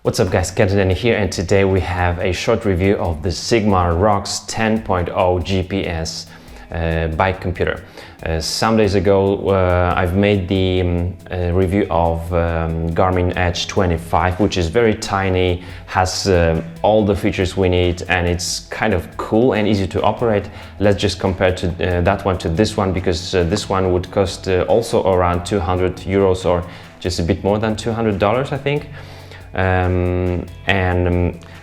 What's up guys, Captain here, and today we have a short review of the Sigma ROX 10.0 GPS bike computer. Some days ago I've made the review of Garmin Edge 25, which is very tiny, has all the features we need, and it's kind of cool and easy to operate. Let's just compare to that one to this one, because this one would cost also around 200 euros or just a bit more than $200, I think.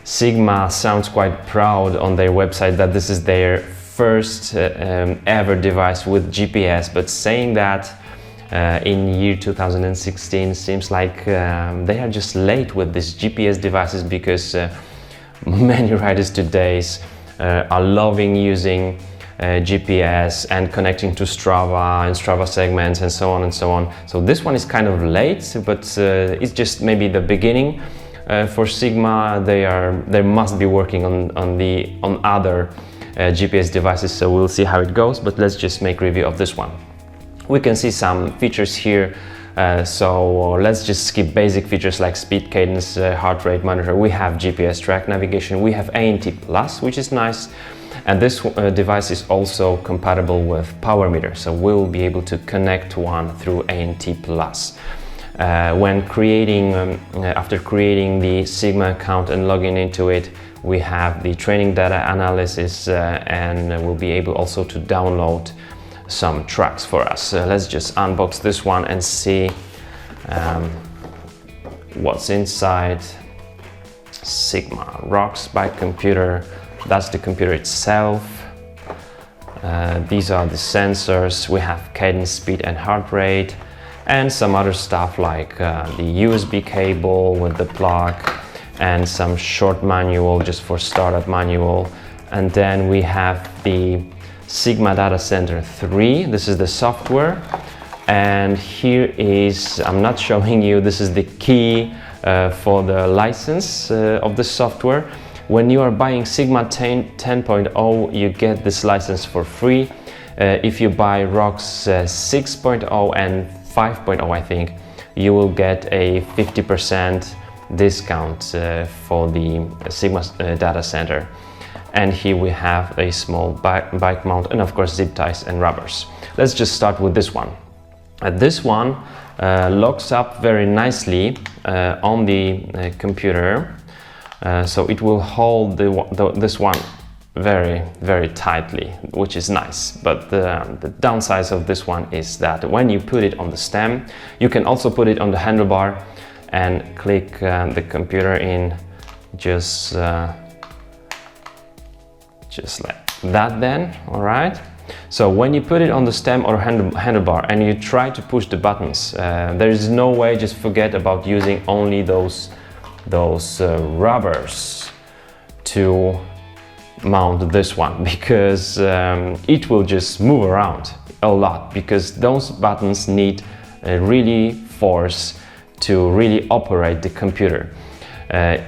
Sigma sounds quite proud on their website that this is their first ever device with GPS, but saying that in year 2016 seems like they are just late with these GPS devices, because many riders today are loving using GPS and connecting to Strava and Strava segments and so on and so on. So this one is kind of late, but it's just maybe the beginning. For Sigma, they must be working on other GPS devices, so we'll see how it goes, but let's just make review of this one. We can see some features here, so let's just skip basic features like speed, cadence, heart rate monitor. We have GPS track navigation, we have ANT Plus, which is nice. And this device is also compatible with power meter, so we'll be able to connect one through ANT Plus. After creating the Sigma account and logging into it, we have the training data analysis, and we'll be able also to download some tracks for us. Let's just unbox this one and see what's inside. Sigma ROX bike computer. That's the computer itself. These are the sensors. We have cadence, speed and heart rate, and some other stuff like the USB cable with the plug, and some short manual just for startup manual. And then we have the Sigma Data Center 3. This is the software, and here is, I'm not showing you, this is the key for the license of the software. When you are buying Sigma 10.0, you get this license for free. If you buy ROX 6.0 and 5.0, I think, you will get a 50% discount for the Sigma data center. And here we have a small bike mount, and of course zip ties and rubbers. Let's just start with this one. This one locks up very nicely on the computer. So it will hold this one very tightly, which is nice. But the downside of this one is that when you put it on the stem, you can also put it on the handlebar and click the computer in just like that then, all right? So when you put it on the stem or handlebar and you try to push the buttons, there is no way, just forget about using only those rubbers to mount this one, because it will just move around a lot, because those buttons need really force to really operate the computer.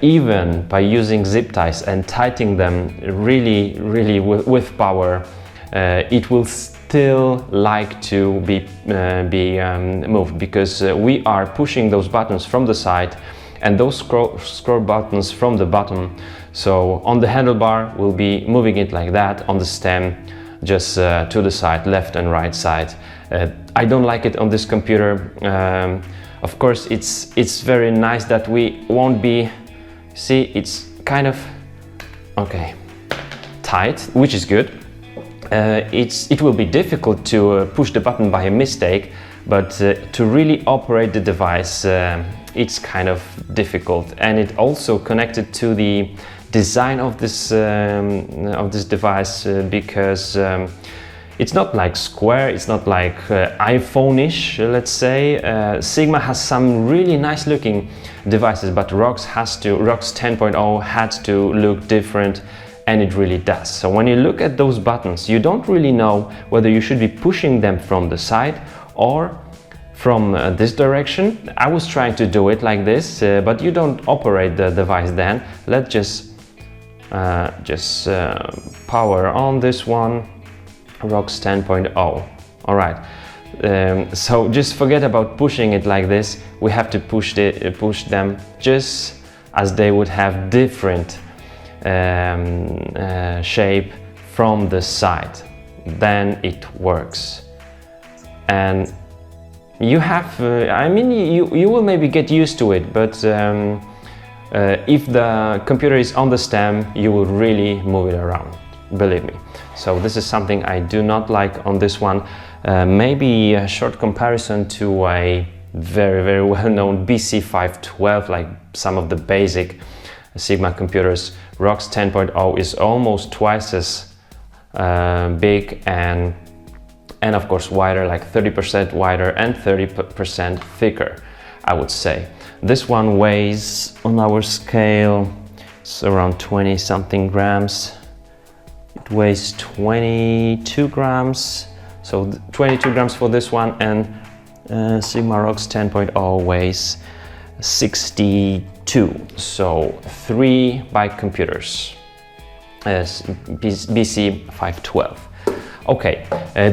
Even by using zip ties and tightening them really with power, it will still like to be moved, because we are pushing those buttons from the side and those scroll buttons from the bottom. So on the handlebar we'll be moving it like that, on the stem just to the side, left and right side. I don't like it on this computer. Of course it's very nice that we won't be, see, it's kind of okay, tight, which is good. It will be difficult to push the button by a mistake, but to really operate the device, it's kind of difficult. And it also connected to the design of this device, because it's not like square, it's not like iPhone-ish, let's say. Sigma has some really nice looking devices, but ROX 10.0 had to look different, and it really does. So when you look at those buttons, you don't really know whether you should be pushing them from the side or from this direction. I was trying to do it like this, but you don't operate the device then. Let's just power on this one, ROX 10.0. All right, so just forget about pushing it like this. We have to push them just as they would have different shape from the side. Then it works. And you have, I mean, you will maybe get used to it, but if the computer is on the stem, you will really move it around, believe me. So this is something I do not like on this one. Maybe a short comparison to a very well-known BC512, like some of the basic Sigma computers. ROX 10.0 is almost twice as big and of course wider, like 30% wider and 30% thicker, I would say. This one weighs on our scale, it's around 20 something grams. It weighs 22 grams, so 22 grams for this one, and Sigma ROX 10.0 weighs 62, so 3 bike computers as BC512. Okay,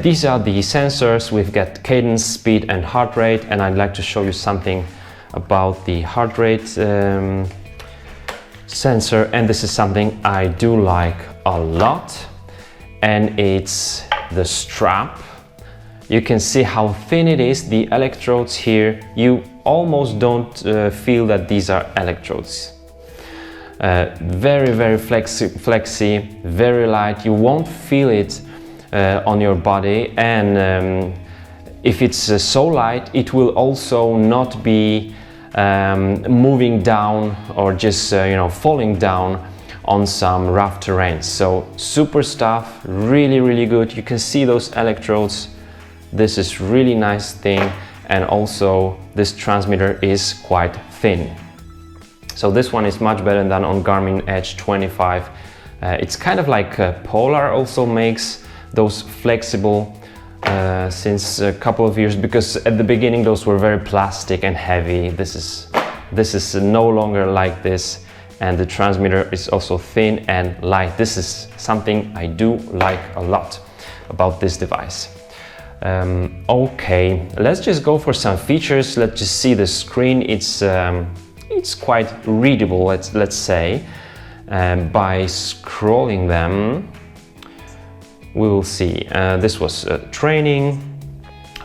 these are the sensors. We've got cadence, speed and heart rate, and I'd like to show you something about the heart rate sensor, and this is something I do like a lot, and it's the strap. You can see how thin it is, the electrodes here. You almost don't feel that these are electrodes. Very flexy, very light. You won't feel it on your body, and if it's so light, it will also not be moving down or just you know, falling down on some rough terrains. So super stuff, really good. You can see those electrodes. This is really nice thing, and also this transmitter is quite thin. So this one is much better than on Garmin Edge 25. It's kind of like Polar also makes those flexible since a couple of years, because at the beginning those were very plastic and heavy. This is no longer like this, and the transmitter is also thin and light. This is something I do like a lot about this device. Okay, let's just go for some features. Let's just see the screen. It's quite readable, let's say. By scrolling them, we will see. This was training,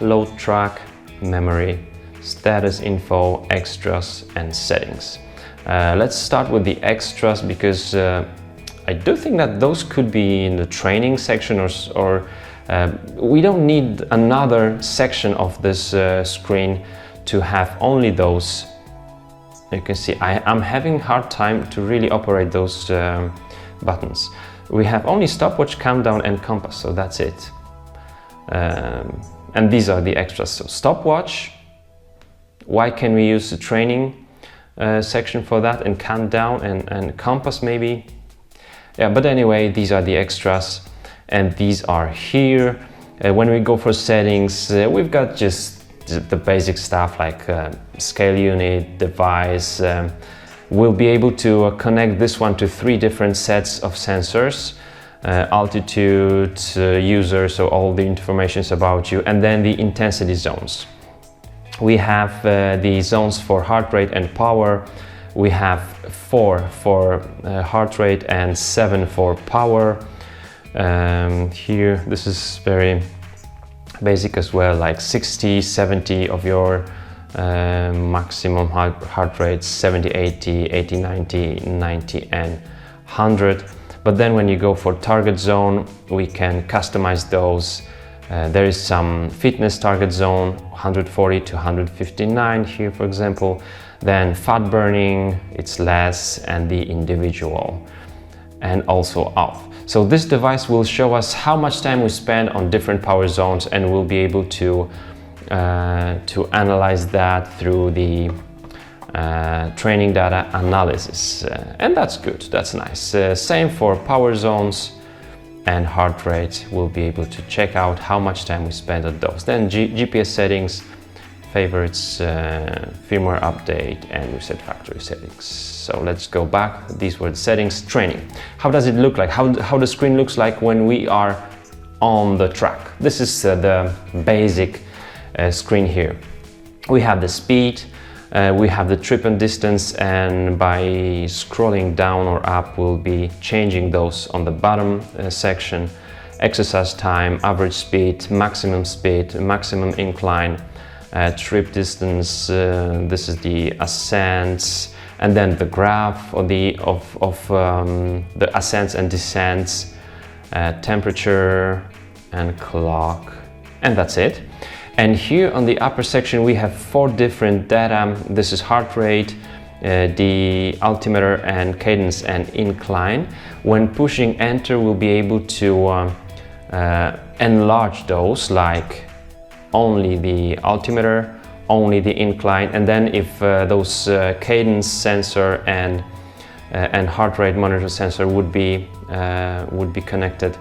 load track, memory, status info, extras and settings. Let's start with the extras, because I do think that those could be in the training section, or we don't need another section of this screen to have only those. You can see I'm having a hard time to really operate those buttons. We have only stopwatch, countdown and compass, so that's it. And these are the extras. So stopwatch, why can we use the training section for that, and countdown and compass maybe? Yeah, but anyway, these are the extras, and these are here. When we go for settings, we've got just the basic stuff like scale unit, device. We'll be able to connect this one to 3 different sets of sensors, altitude, user, so all the information about you, and then the intensity zones. We have the zones for heart rate and power. We have 4 for heart rate and 7 for power. Here, this is very basic as well, like 60, 70 of your maximum heart rate, 70, 80, 80, 90, 90 and 100. But then when you go for target zone, we can customize those. There is some fitness target zone, 140 to 159 here, for example. Then fat burning, it's less, and the individual, and also off. So this device will show us how much time we spend on different power zones, and we'll be able to analyze that through the training data analysis. And that's good, that's nice. Same for power zones and heart rate. We'll be able to check out how much time we spend on those. Then GPS settings, favorites, firmware update, and reset factory settings. So let's go back. These were the settings. Training. How does it look like? How the screen looks like when we are on the track. This is the basic screen here. We have the speed, We have the trip and distance, and by scrolling down or up we'll be changing those on the bottom section. Exercise time, average speed, maximum incline, trip distance, this is the ascents, and then the graph of the ascents and descents, temperature and clock, and that's it. And here on the upper section we have 4 different data. This is heart rate, the altimeter and cadence and incline. When pushing enter we'll be able to enlarge those, like only the altimeter, only the incline, and then if those cadence sensor and heart rate monitor sensor would be connected,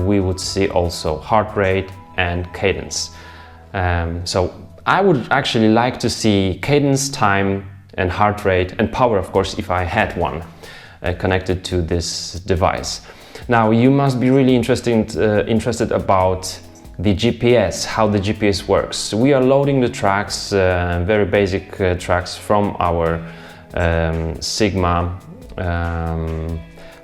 we would see also heart rate and cadence. So I would actually like to see cadence, time and heart rate, and power, of course, if I had one connected to this device. Now you must be really interested about the GPS, how the GPS works. We are loading the tracks, very basic tracks from our Sigma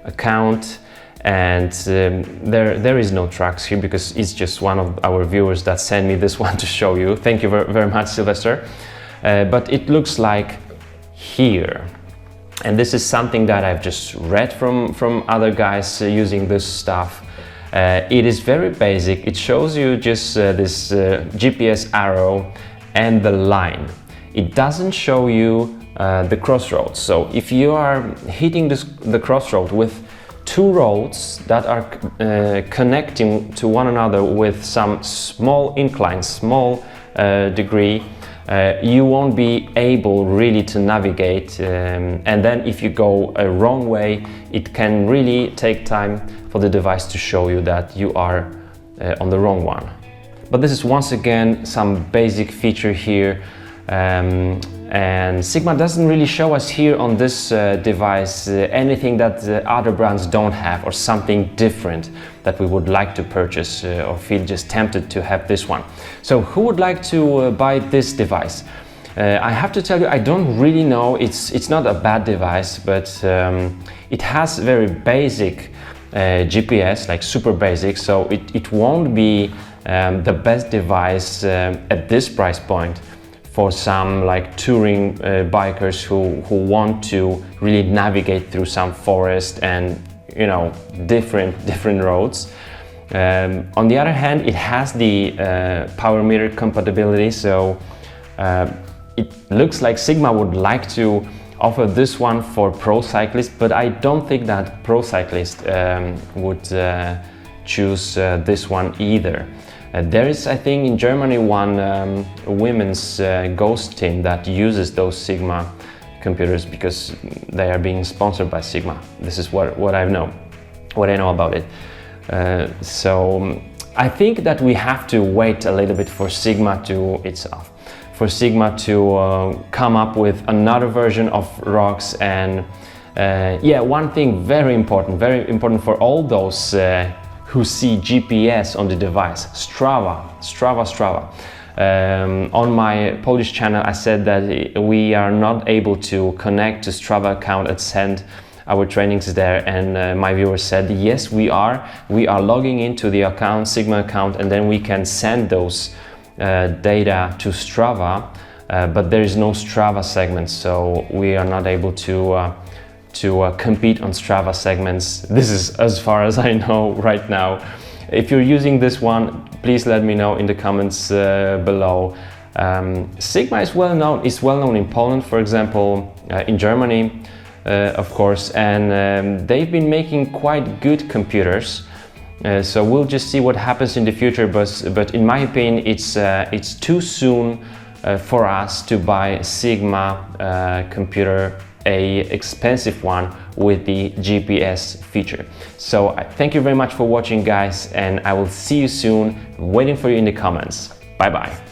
account, and there is no tracks here because it's just one of our viewers that sent me this one to show you. Thank you very much, Sylvester. But it looks like here, and this is something that I've just read from other guys using this stuff. It is very basic. It shows you just this GPS arrow and the line. It doesn't show you the crossroads. So if you are hitting the crossroad with 2 roads that are connecting to one another with some small incline, small degree, you won't be able really to navigate, and then if you go a wrong way, it can really take time for the device to show you that you are on the wrong one. But this is once again some basic feature here, and Sigma doesn't really show us here on this device anything that other brands don't have, or something different that we would like to purchase or feel just tempted to have this one. So who would like to buy this device? I have to tell you, I don't really know. It's not a bad device, but it has very basic GPS, like super basic, so it won't be the best device at this price point for some like touring bikers who want to really navigate through some forest and, you know, different roads. On the other hand, it has the power meter compatibility, so it looks like Sigma would like to offer this one for pro cyclists, but I don't think that pro cyclists would choose this one either. There is, I think, in Germany one women's ghost team that uses those Sigma computers because they are being sponsored by Sigma. This is what I know about it. So I think that we have to wait a little bit for Sigma to come up with another version of ROX. And yeah, one thing very important for all those who see GPS on the device, Strava. On my Polish channel I said that we are not able to connect to Strava account and send our trainings there, and my viewers said yes, we are logging into the account, Sigma account, and then we can send those data to Strava, but there is no Strava segment, so we are not able to compete on Strava segments. This is as far as I know right now. If you're using this one, please let me know in the comments below. Sigma is well known in Poland, for example, in Germany, of course, and they've been making quite good computers. So we'll just see what happens in the future, but in my opinion, it's too soon for us to buy a Sigma computer, a expensive one with the GPS feature. So thank you very much for watching, guys, and I will see you soon. Waiting for you in the comments. Bye bye.